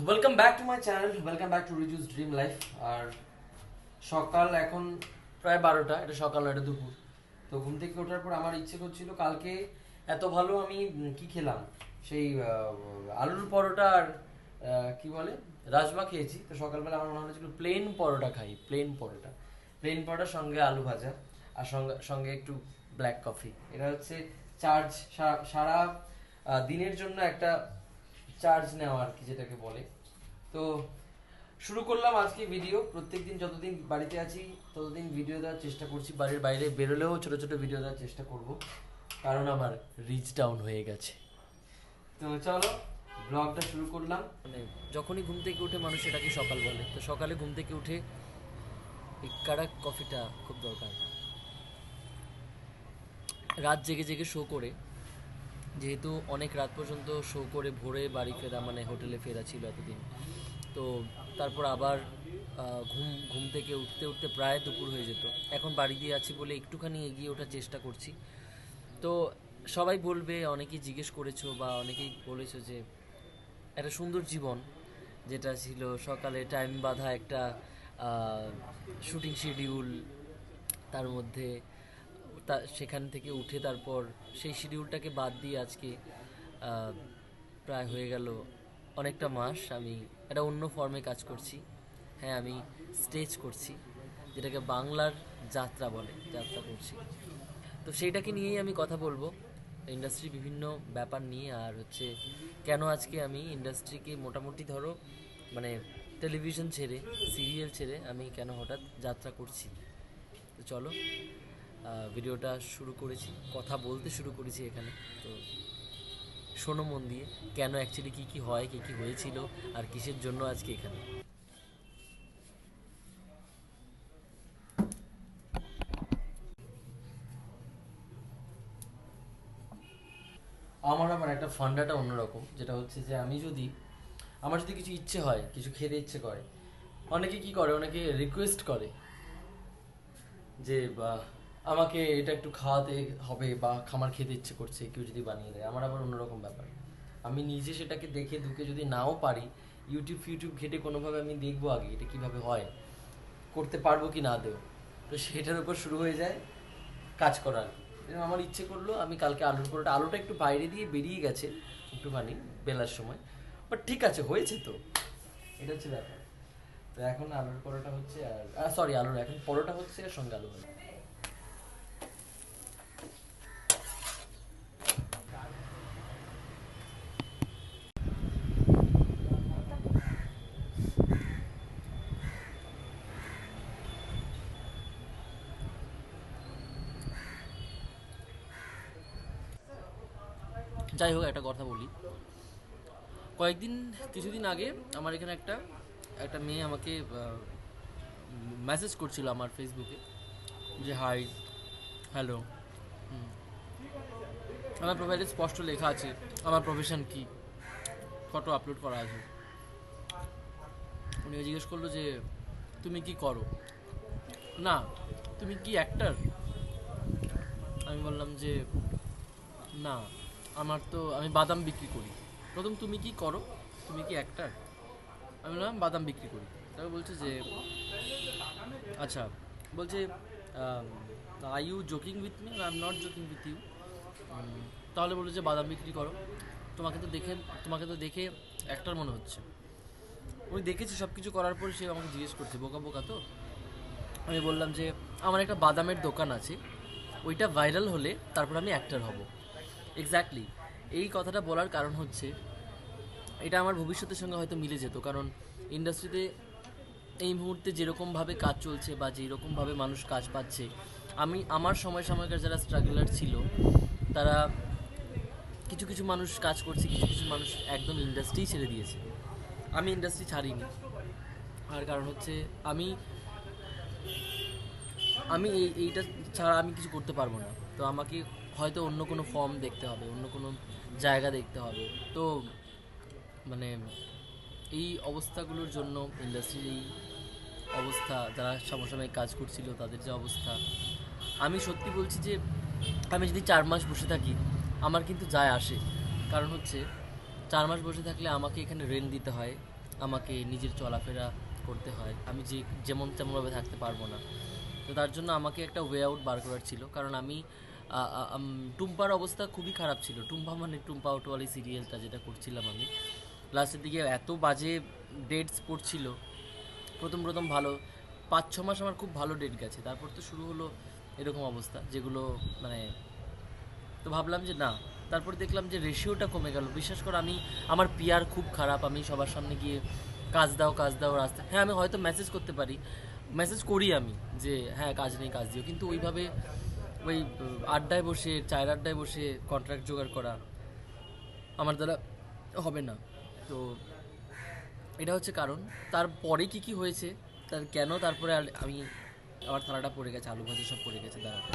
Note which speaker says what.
Speaker 1: Welcome back to my channel, welcome back to Riju's dream life. আর সকাল এখন প্রায় 12টা, এটা সকাল না, এটা দুপুর। তো ঘুম থেকে ওঠার পর আমার ইচ্ছে করছিল, কালকে এত ভালো আমি কি খেলাম, সেই আলুর পরোটা আর কি বলে রাজমা খেয়েছি। তো সকালবেলা আমার মনে হচ্ছিল প্লেন পরোটা খাই, প্লেন পরোটার সঙ্গে আলু ভাজা, আর সঙ্গে সঙ্গে একটু ব্ল্যাক কফি। এটা হচ্ছে চার্জ, সারা দিনের জন্য একটা চার্জ নেওয়া আর কি, যেটাকে বলে। তো শুরু করলাম আজকে ভিডিও। প্রত্যেকদিন যতদিন বাড়িতে আছি ততদিন ভিডিও দেওয়ার চেষ্টা করছি, বাড়ির বাইরে বেরোলেও ছোট ছোট ভিডিও দেওয়ার চেষ্টা করব, কারণ আমার রিচ ডাউন হয়ে গেছে। তো চলো ব্লগটা শুরু করলাম। মানে যখনই ঘুম থেকে উঠে মানুষ এটাকে সকাল বলে, তো সকালে ঘুম থেকে উঠে এই কাড়াক কফিটা খুব দরকার। রাত জেগে জেগে শো করে, যেহেতু অনেক রাত পর্যন্ত শো করে ভোরে বাড়ি ফেরা, মানে হোটেলে ফেরা ছিল এতদিন। তো তারপর আবার ঘুম ঘুম থেকে উঠতে উঠতে প্রায় দুপুর হয়ে যেত। এখন বাড়ি দিয়ে আছি বলে একটুখানি এগিয়ে ওঠার চেষ্টা করছি। তো সবাই বলবে, অনেকেই জিজ্ঞেস করেছো বা অনেকেই বলেছো যে একটা সুন্দর জীবন যেটা ছিল সকালে টাইম বাঁধা একটা শুটিং শিডিউল, তার মধ্যে সেখান থেকে উঠে তারপর সেই শিডিউলটাকে বাদ দিয়ে আজকে প্রায় হয়ে গেল অনেকটা মাস আমি একটা অন্য ফর্মে কাজ করছি। হ্যাঁ, আমি স্টেজ করছি, যেটাকে বাংলার যাত্রা বলে, যাত্রা করছি। তো সেইটাকে নিয়েই আমি কথা বলবো, ইন্ডাস্ট্রির বিভিন্ন ব্যাপার নিয়ে। আর হচ্ছে কেন আজকে আমি ইন্ডাস্ট্রিকে মোটামুটি ধরো মানে টেলিভিশন ছেড়ে, সিরিয়াল ছেড়ে আমি কেন হঠাৎ যাত্রা করছি। তো চলো ভিডিওটা শুরু করেছি, কথা বলতে শুরু করেছি এখানে। তো শোনো মন দিয়ে, কেন অ্যাকচুয়ালি কী কী হয়, কী কী হয়েছিল, আর কিসের জন্য আজকে এখানে। আমার আবার একটা ফান্ডাটা অন্যরকম, যেটা হচ্ছে যে আমার যদি কিছু ইচ্ছে হয়, কিছু খেতে ইচ্ছে করে, অনেকে কি করে, অনেকে রিকোয়েস্ট করে যে আমাকে এটা একটু খাওয়াতে হবে, বা খাবার খেতে ইচ্ছে করছে, কেউ যদি বানিয়ে দেয়। আমার আবার অন্যরকম ব্যাপার, আমি নিজে সেটাকে দেখে দুকে যদি নাও পারি, ইউটিউব ঘেটে কোনোভাবে আমি দেখবো আগে এটা কিভাবে হয়, করতে পারবো কি না দেও। তো সেটার উপর শুরু হয়ে যায় কাজ করা আর কি। আমার ইচ্ছে করলো, আমি কালকে আলুর পরোটা, আলুটা একটু বাইরে দিয়ে বেরিয়ে গেছে একটুখানি বেলার সময়, বাট ঠিক আছে, হয়েছে তো, এটা হচ্ছে ব্যাপার। তো এখন আলুর পরোটা হচ্ছে, আর সরি আলুর এখন পরোটা হচ্ছে, আর সঙ্গে আলু ভাজা। যাই হোক, একটা কথা বলি, কিছুদিন আগে আমার এখানে একটা একটা মেয়ে আমাকে মেসেজ করছিল আমার ফেসবুকে, যে হাই, হ্যালো। আমার প্রোফাইলে স্পষ্ট লেখা আছে আমার প্রফেশন কি, ফটো আপলোড করা আছে। উনি জিজ্ঞেস করলো যে তুমি কি করো, না তুমি কি অ্যাক্টার। আমি বললাম যে না, আমি বাদাম বিক্রি করি। প্রথম তুমি কি করো, তুমি কি অ্যাক্টার। আমি বললাম বাদাম বিক্রি করি। তারপর বলছে যে আচ্ছা, বলছে are you joking with me, I am not joking with you. তাহলে বললো যে বাদাম বিক্রি করো, তোমাকে তো দেখে অ্যাক্টার মনে হচ্ছে। উনি দেখেছি সব কিছু করার পর সে আমাকে জিজ্ঞেস করছে, বোকা বোকা তো। আমি বললাম যে আমার একটা বাদামের দোকান আছে, ওইটা ভাইরাল হলে তারপর আমি অ্যাক্টার হব। এক্স্যাক্টলি এই কথাটা বলার কারণ হচ্ছে, এটা আমার ভবিষ্যতের সঙ্গে হয়তো মিলে যেত, কারণ ইন্ডাস্ট্রিতে এই মুহূর্তে যেরকমভাবে কাজ চলছে বা যেরকমভাবে মানুষ কাজ পাচ্ছে, আমার সময়কার যারা স্ট্রাগলার ছিল, তারা কিছু কিছু মানুষ কাজ করছে, কিছু কিছু মানুষ একদম ইন্ডাস্ট্রিই ছেড়ে দিয়েছে। আমি ইন্ডাস্ট্রি ছাড়িনি, আর কারণ হচ্ছে আমি আমি এইটা ছাড়া আমি কিছু করতে পারবো না। তো আমাকে হয়তো অন্য কোনো ফর্ম দেখতে হবে, অন্য কোনো জায়গা দেখতে হবে। তো মানে এই অবস্থাগুলোর জন্য, ইন্ডাস্ট্রির এই অবস্থা, যারা সমসাময়িক কাজ করছিল তাদের যে অবস্থা, আমি সত্যি বলছি যে আমি যদি 4 মাস বসে থাকি আমার কিন্তু যায় আসে। কারণ হচ্ছে 4 মাস বসে থাকলে আমাকে এখানে রেন্ট দিতে হয়, আমাকে নিজের চলাফেরা করতে হয়, আমি যেমন তেমনভাবে থাকতে পারবো না। তো তার জন্য আমাকে একটা ওয়ে আউট বার করার ছিল, কারণ আমি টুম্পার অবস্থা খুবই খারাপ ছিল। টুম্পা মানে টুম্পা অটোয়ালি সিরিয়ালটা যেটা করছিলাম আমি, লাস্টের দিকে এত বাজে ডেটস পড়ছিল। প্রথম প্রথম ভালো 5-6 মাস আমার খুব ভালো ডেট গেছে, তারপর তো শুরু হলো এরকম অবস্থা যেগুলো মানে, তো ভাবলাম যে না। তারপর দেখলাম যে রেশিওটা কমে গেল। বিশ্বাস করো, আমার পিআর খুব খারাপ। আমি সবার সামনে গিয়ে কাজ দাও রাস্তা, হ্যাঁ আমি হয়তো মেসেজ করতে পারি, মেসেজ করি আমি যে হ্যাঁ কাজ নেই কাজ দিও, কিন্তু ওইভাবে ওই আড্ডায় বসে চায়ের আড্ডায় বসে কন্ট্রাক্ট জোগাড় করা আমার দ্বারা হবে না। তো এটা হচ্ছে কারণ। তারপরে কি কি হয়েছে, তার কেন তারপরে আমি আমার থালাটা পড়ে গেছে, আলু ভাজি সব পড়ে গেছে, দাঁড়াতে